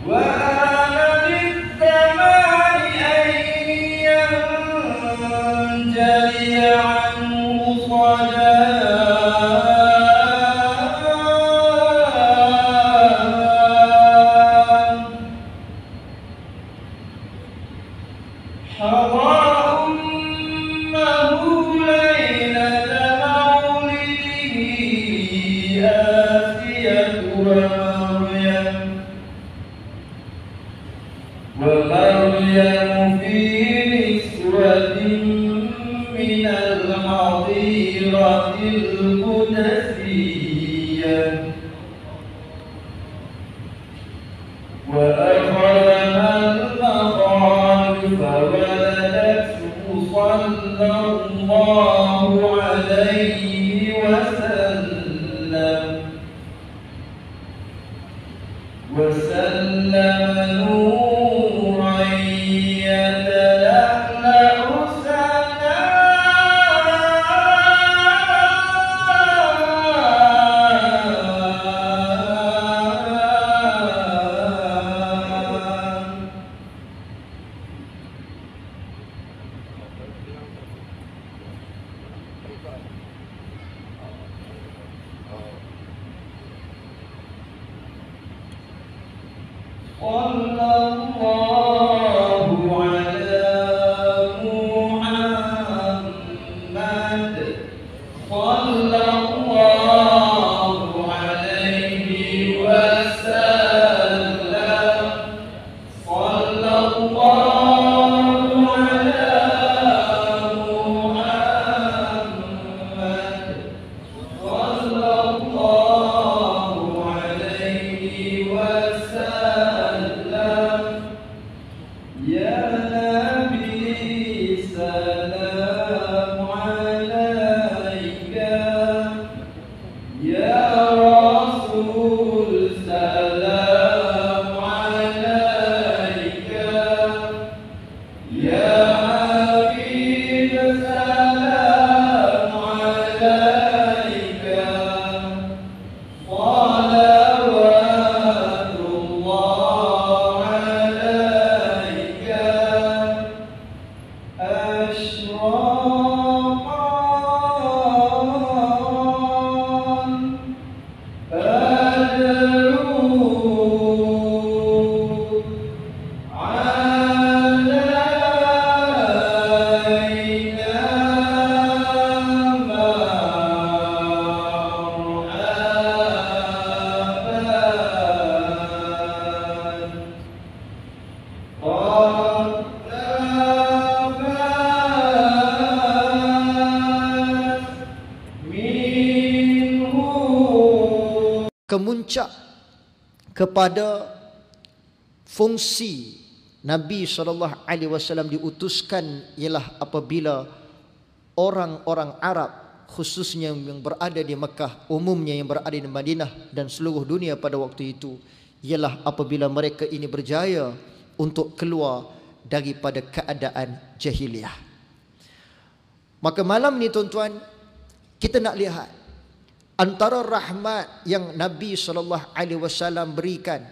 وآن بالزمان أن ينجلي عنه صلاة حضر أمه ليلة مولده آسية ومريم في نسوة من الحظيرة القدسية وأخذها المخاض فولدته صلى الله عليه وسلم نورا يتلألأ صلى الله على محمد صلى الله عليه وسلم صلى الله على محمد صلى الله عليه وسلم يا نبي سلام عليك يا رسول سلام عليك يا حبيب سلام عليك صلوات الله عليك أشرق بدر kemuncak kepada fungsi Nabi SAW diutuskan ialah apabila orang-orang Arab khususnya yang berada di Mekah, umumnya yang berada di Madinah dan seluruh dunia pada waktu itu, ialah apabila mereka ini berjaya untuk keluar daripada keadaan jahiliah. Maka malam ni tuan-tuan, kita nak lihat antara rahmat yang Nabi SAW berikan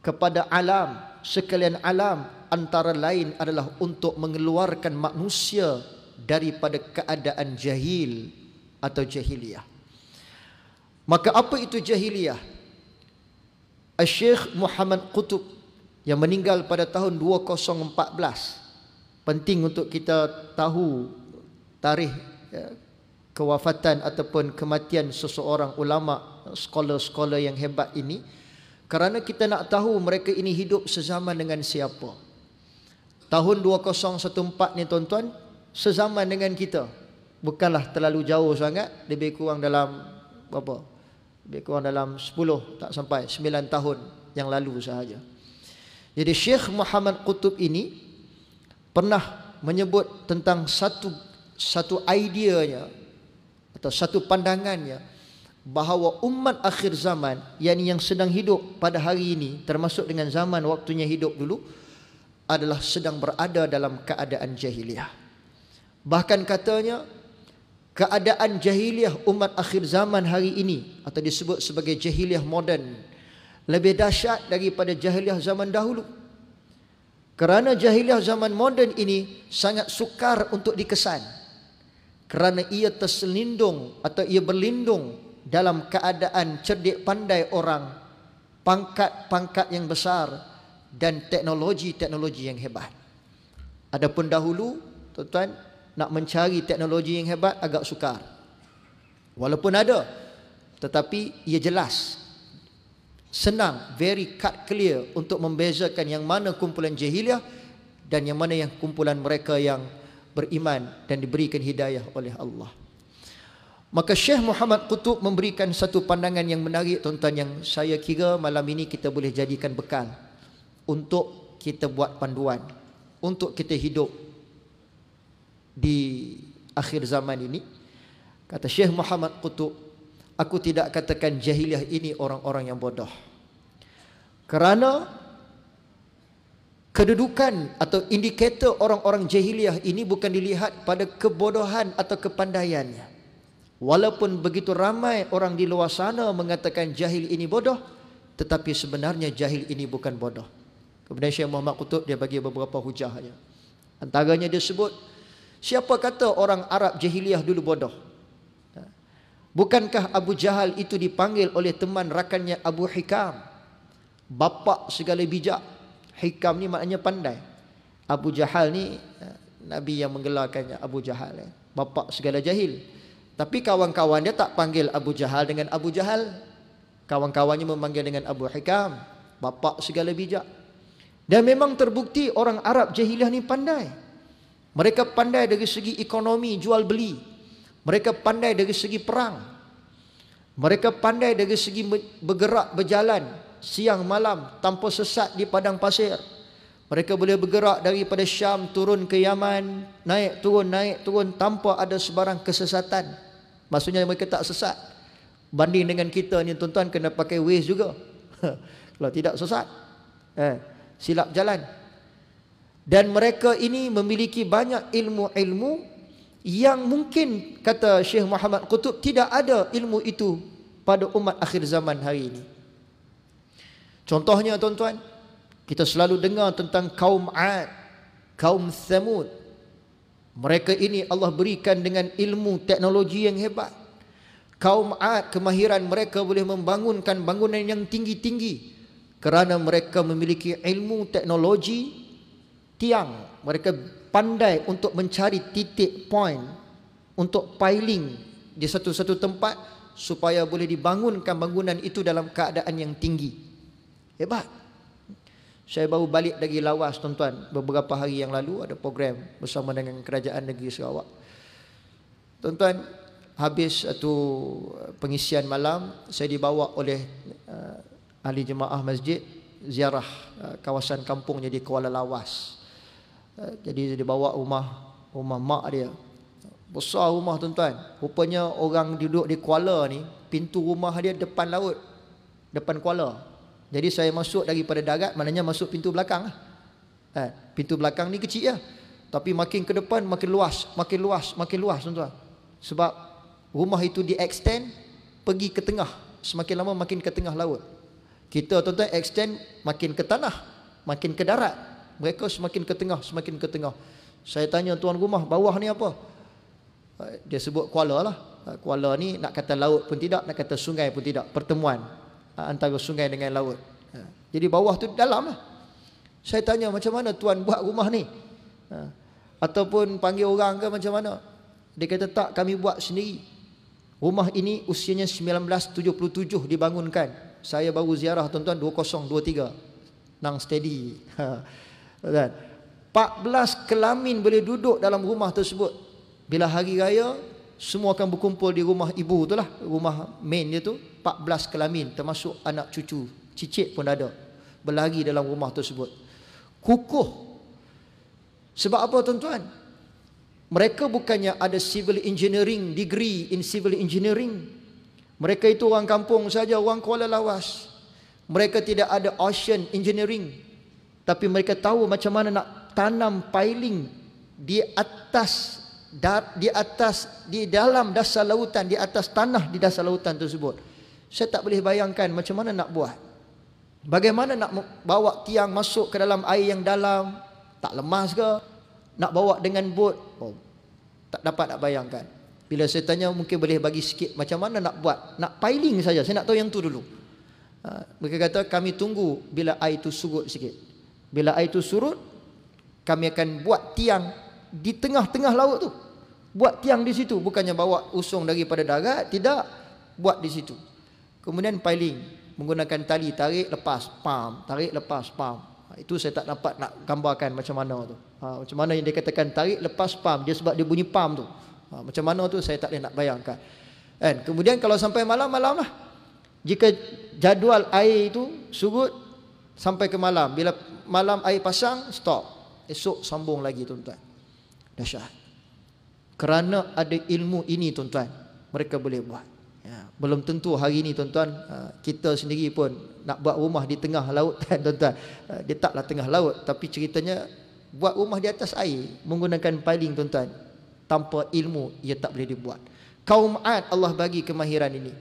kepada alam, sekalian alam, antara lain adalah untuk mengeluarkan manusia daripada keadaan jahil atau jahiliyah. Maka apa itu jahiliyah? Syekh Muhammad Qutb yang meninggal pada tahun 2014. Penting untuk kita tahu tarikh kewafatan ataupun kematian seseorang ulama, scholar-scholar yang hebat ini, kerana kita nak tahu mereka ini hidup sezaman dengan siapa. Tahun 2014 ni tuan-tuan, sezaman dengan kita. Bukanlah terlalu jauh sangat, lebih kurang dalam berapa? Lebih kurang dalam 10, tak sampai 9 tahun yang lalu sahaja. Jadi Syekh Muhammad Qutb ini pernah menyebut tentang satu ideanya atau satu pandangannya bahawa umat akhir zaman, yakni yang sedang hidup pada hari ini, termasuk dengan zaman waktunya hidup dulu, adalah sedang berada dalam keadaan jahiliyah. Bahkan katanya keadaan jahiliyah umat akhir zaman hari ini, atau disebut sebagai jahiliyah moden, lebih dahsyat daripada jahiliah zaman dahulu. Kerana jahiliah zaman moden ini sangat sukar untuk dikesan. Kerana ia terselindung atau ia berlindung dalam keadaan cerdik pandai orang, pangkat-pangkat yang besar dan teknologi-teknologi yang hebat. Adapun dahulu, tuan-tuan, nak mencari teknologi yang hebat agak sukar. Walaupun ada, tetapi ia jelas, senang, very cut clear untuk membezakan yang mana kumpulan jahiliah dan yang mana yang kumpulan mereka yang beriman dan diberikan hidayah oleh Allah. Maka Syekh Muhammad Qutub memberikan satu pandangan yang menarik, tuan-tuan, yang saya kira malam ini kita boleh jadikan bekal untuk kita buat panduan, untuk kita hidup di akhir zaman ini. Kata Syekh Muhammad Qutub, aku tidak katakan jahiliah ini orang-orang yang bodoh, kerana kedudukan atau indikator orang-orang jahiliah ini bukan dilihat pada kebodohan atau kepandaiannya. Walaupun begitu ramai orang di luar sana mengatakan jahil ini bodoh, tetapi sebenarnya jahil ini bukan bodoh. Kemudian Syekh Muhammad Qutub dia bagi beberapa hujahnya. Antaranya dia sebut, siapa kata orang Arab jahiliah dulu bodoh? Bukankah Abu Jahal itu dipanggil oleh teman rakannya Abu Hikam, bapa segala bijak? Hikam ni maknanya pandai. Abu Jahal ni Nabi yang menggelarkannya Abu Jahal, bapa segala jahil. Tapi kawan-kawan dia tak panggil Abu Jahal dengan Abu Jahal. Kawan-kawannya memanggil dengan Abu Hikam, bapa segala bijak. Dan memang terbukti orang Arab jahiliah ni pandai. Mereka pandai dari segi ekonomi, jual beli. Mereka pandai dari segi perang. Mereka pandai dari segi bergerak, berjalan siang malam tanpa sesat di padang pasir. Mereka boleh bergerak daripada Syam turun ke Yaman, naik turun tanpa ada sebarang kesesatan. Maksudnya mereka tak sesat. Banding dengan kita ni, tuan-tuan, kena pakai Waze juga. Kalau tidak sesat, silap jalan. Dan mereka ini memiliki banyak ilmu-ilmu yang mungkin, kata Syekh Muhammad Qutub, tidak ada ilmu itu pada umat akhir zaman hari ini. Contohnya, tuan-tuan, kita selalu dengar tentang kaum Ad, kaum Thamud. Mereka ini Allah berikan dengan ilmu teknologi yang hebat. Kaum Ad, kemahiran mereka boleh membangunkan bangunan yang tinggi-tinggi kerana mereka memiliki ilmu teknologi tiang. Mereka pandai untuk mencari titik point untuk piling di satu-satu tempat supaya boleh dibangunkan bangunan itu dalam keadaan yang tinggi. Hebat. Saya baru balik dari Lawas, tuan-tuan, beberapa hari yang lalu, ada program bersama dengan Kerajaan Negeri Sarawak. Tuan-tuan, habis satu pengisian malam, saya dibawa oleh ahli jemaah masjid ziarah kawasan kampungnya di Kuala Lawas. Jadi dibawa rumah mak dia. Besar rumah, tuan-tuan. Rupanya orang duduk di Kuala ni, pintu rumah dia depan laut, depan Kuala. Jadi saya masuk daripada darat, maknanya masuk pintu belakang. Pintu belakang ni kecil ya, tapi makin ke depan makin luas, tuan-tuan. Sebab rumah itu di extend pergi ke tengah, semakin lama makin ke tengah laut. Kita, tuan-tuan, extend makin ke tanah, makin ke darat. Mereka semakin ke tengah, semakin ke tengah. Saya tanya tuan rumah, bawah ni apa? Dia sebut Kuala lah. Kuala ni nak kata laut pun tidak, nak kata sungai pun tidak, pertemuan antara sungai dengan laut. Jadi bawah tu dalam lah. Saya tanya, macam mana tuan buat rumah ni? Ataupun panggil orang ke macam mana? Dia kata, tak, kami buat sendiri. Rumah ini usianya 1977 dibangunkan. Saya baru ziarah, tuan-tuan, 2023. Nang steady. 14 kelamin boleh duduk dalam rumah tersebut. Bila hari raya, semua akan berkumpul di rumah ibu tu lah, rumah main dia tu. 14 kelamin, termasuk anak cucu, cicit pun ada, berlari dalam rumah tersebut. Kukuh. Sebab apa, tuan-tuan? Mereka bukannya ada civil engineering, degree in civil engineering. Mereka itu orang kampung saja, orang Kuala Lawas. Mereka tidak ada ocean engineering, tapi mereka tahu macam mana nak tanam piling di dalam dasar lautan, di atas tanah di dasar lautan tersebut. Saya tak boleh bayangkan macam mana nak buat. Bagaimana nak bawa tiang masuk ke dalam air yang dalam? Tak lemas ke? Nak bawa dengan bot? Oh, tak dapat nak bayangkan. Bila saya tanya, mungkin boleh bagi sikit macam mana nak buat? Nak piling saja, saya nak tahu yang tu dulu. Mereka kata kami tunggu bila air itu surut sikit. Bila air itu surut, kami akan buat tiang di tengah-tengah laut tu. Buat tiang di situ, bukannya bawa usung daripada darat, tidak, buat di situ. Kemudian piling menggunakan tali, tarik lepas, pam, tarik lepas, pam. Itu saya tak dapat nak gambarkan macam mana tu. Macam mana yang dia katakan tarik lepas pam, dia sebab dia bunyi pam tu. Macam mana tu saya tak boleh nak bayangkan. Kan? Kemudian kalau sampai malam-malam lah. Jika jadual air itu surut sampai ke malam, bila malam air pasang, stop. Esok sambung lagi tuan-tuan. Dahsyat. Kerana ada ilmu ini tuan-tuan, mereka boleh buat. Ya, belum tentu hari ini tuan-tuan, kita sendiri pun nak buat rumah di tengah laut kan tuan-tuan. Dia taklah tengah laut, tapi ceritanya buat rumah di atas air menggunakan piling tuan-tuan. Tanpa ilmu ia tak boleh dibuat. Kaum Ad Allah bagi kemahiran ini.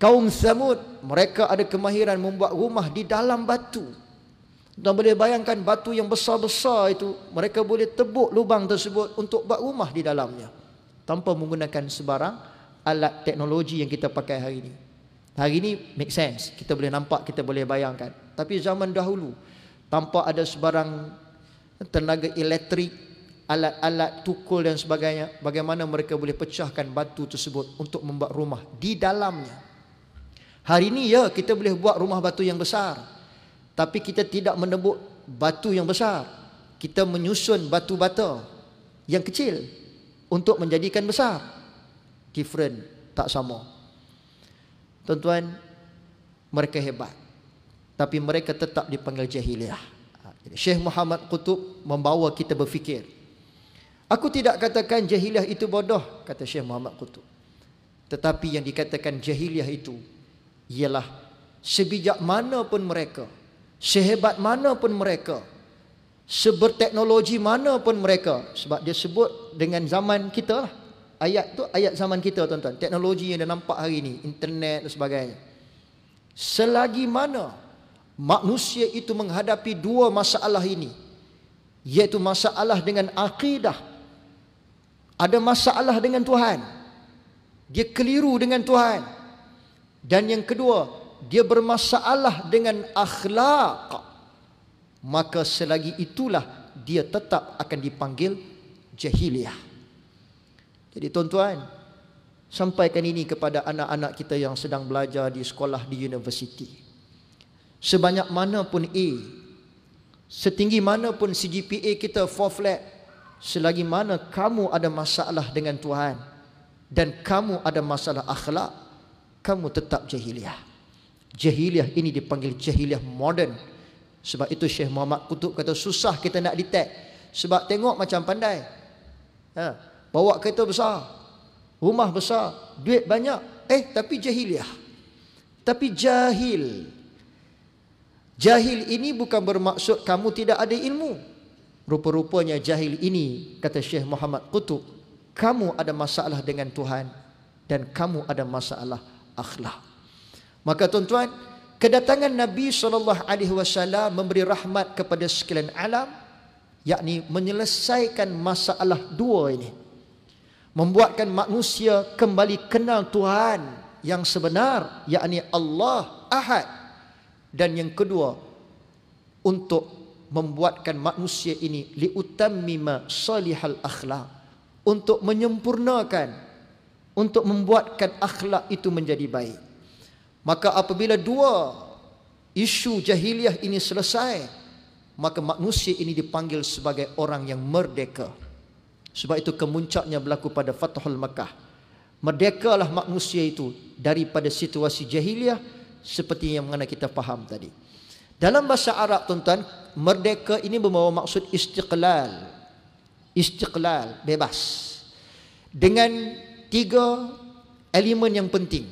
Kaum Samud mereka ada kemahiran membuat rumah di dalam batu. Dan boleh bayangkan batu yang besar-besar itu, mereka boleh tebuk lubang tersebut untuk buat rumah di dalamnya tanpa menggunakan sebarang alat teknologi yang kita pakai hari ini. Hari ini make sense, kita boleh nampak, kita boleh bayangkan. Tapi zaman dahulu tanpa ada sebarang tenaga elektrik, alat-alat tukul dan sebagainya, bagaimana mereka boleh pecahkan batu tersebut untuk membuat rumah di dalamnya. Hari ini ya kita boleh buat rumah batu yang besar, tapi kita tidak menebuk batu yang besar. Kita menyusun batu bata yang kecil untuk menjadikan besar. Different, tak sama. Tuan-tuan, mereka hebat, tapi mereka tetap dipanggil jahiliyah. Syekh Muhammad Qutub membawa kita berfikir. Aku tidak katakan jahiliyah itu bodoh, kata Syekh Muhammad Qutub. Tetapi yang dikatakan jahiliyah itu ialah sebijak mana pun mereka, sehebat mana pun mereka, seberteknologi mana pun mereka. Sebab dia sebut dengan zaman kita lah. Ayat tu ayat zaman kita tuan-tuan. Teknologi yang dah nampak hari ini, internet dan sebagainya. Selagi mana manusia itu menghadapi dua masalah ini, iaitu masalah dengan akidah, ada masalah dengan Tuhan, dia keliru dengan Tuhan, dan yang kedua, dia bermasalah dengan akhlak, maka selagi itulah dia tetap akan dipanggil jahiliyah. Jadi tuan-tuan, sampaikan ini kepada anak-anak kita yang sedang belajar di sekolah, di universiti. Sebanyak mana pun A, setinggi mana pun CGPA kita 4 flat, selagi mana kamu ada masalah dengan Tuhan dan kamu ada masalah akhlak, kamu tetap jahiliyah. Jahiliyah ini dipanggil jahiliyah moden. Sebab itu Syekh Muhammad Qutub kata susah kita nak detect. Sebab tengok macam pandai, bawa kereta besar, rumah besar, duit banyak, tapi jahiliyah. Tapi jahil. Jahil ini bukan bermaksud kamu tidak ada ilmu. Rupa-rupanya jahil ini, kata Syekh Muhammad Qutub, kamu ada masalah dengan Tuhan dan kamu ada masalah akhlak. Maka tuan-tuan, kedatangan Nabi SAW memberi rahmat kepada sekalian alam, yakni menyelesaikan masalah dua ini. Membuatkan manusia kembali kenal Tuhan yang sebenar, yakni Allah Ahad. Dan yang kedua, untuk membuatkan manusia ini liutammima salihal akhlak, untuk menyempurnakan, untuk membuatkan akhlak itu menjadi baik. Maka apabila dua isu jahiliyah ini selesai, maka manusia ini dipanggil sebagai orang yang merdeka. Sebab itu kemuncaknya berlaku pada Fathul Makkah. Merdekalah manusia itu daripada situasi jahiliyah seperti yang mana kita faham tadi. Dalam bahasa Arab tuan-tuan, merdeka ini membawa maksud istiqlal. Istiqlal, bebas. Dengan 3 elemen yang penting.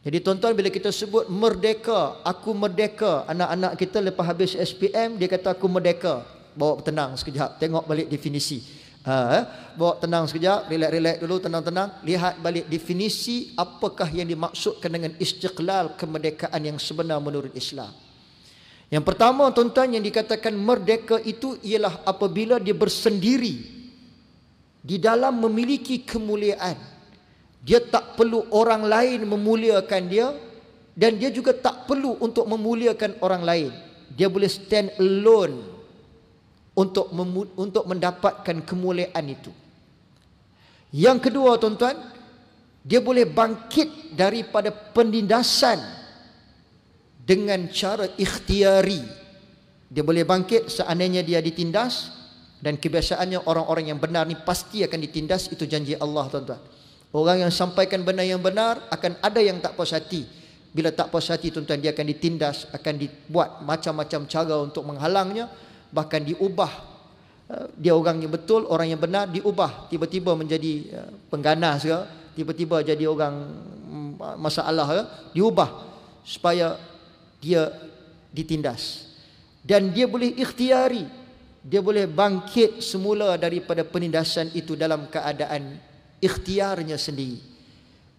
Jadi tuan-tuan, bila kita sebut merdeka, aku merdeka, anak-anak kita lepas habis SPM, dia kata aku merdeka. Bawa tenang sekejap, tengok balik definisi. Bawa tenang sekejap, relax dulu, tenang-tenang. Lihat balik definisi apakah yang dimaksudkan dengan istiqlal, kemerdekaan yang sebenar menurut Islam. Yang pertama tuan-tuan, yang dikatakan merdeka itu ialah apabila dia bersendiri di dalam memiliki kemuliaan. Dia tak perlu orang lain memuliakan dia, dan dia juga tak perlu untuk memuliakan orang lain. Dia boleh stand alone untuk mendapatkan kemuliaan itu. Yang kedua tuan-tuan, dia boleh bangkit daripada penindasan dengan cara ikhtiari. Dia boleh bangkit seandainya dia ditindas, dan kebiasaannya orang-orang yang benar ni pasti akan ditindas, itu janji Allah tuan-tuan. Orang yang sampaikan benar yang benar, akan ada yang tak puas hati. Bila tak puas hati tuan-tuan, dia akan ditindas, akan dibuat macam-macam cara untuk menghalangnya, bahkan diubah. Dia orang yang betul, orang yang benar, diubah tiba-tiba menjadi pengganas ke, tiba-tiba jadi orang masalah ke, diubah supaya dia ditindas. Dan dia boleh ikhtiari, dia boleh bangkit semula daripada penindasan itu dalam keadaan ikhtiarnya sendiri.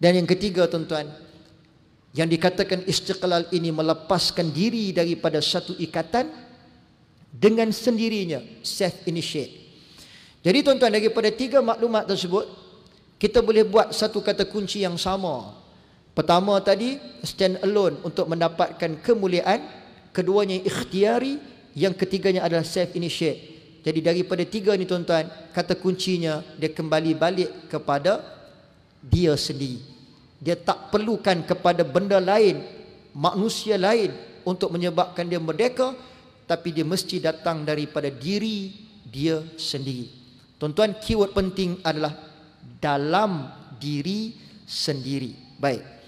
Dan yang ketiga tuan-tuan, yang dikatakan istiqlal ini melepaskan diri daripada satu ikatan dengan sendirinya, self initiate. Jadi tuan-tuan, daripada tiga maklumat tersebut, kita boleh buat satu kata kunci yang sama. Pertama tadi, stand alone untuk mendapatkan kemuliaan. Keduanya ikhtiari. Yang ketiganya adalah self initiate. Jadi daripada tiga ni tuan-tuan, kata kuncinya dia kembali balik kepada dia sendiri. Dia tak perlukan kepada benda lain, manusia lain untuk menyebabkan dia merdeka, tapi dia mesti datang daripada diri dia sendiri. Tuan-tuan, keyword penting adalah dalam diri sendiri. Baik.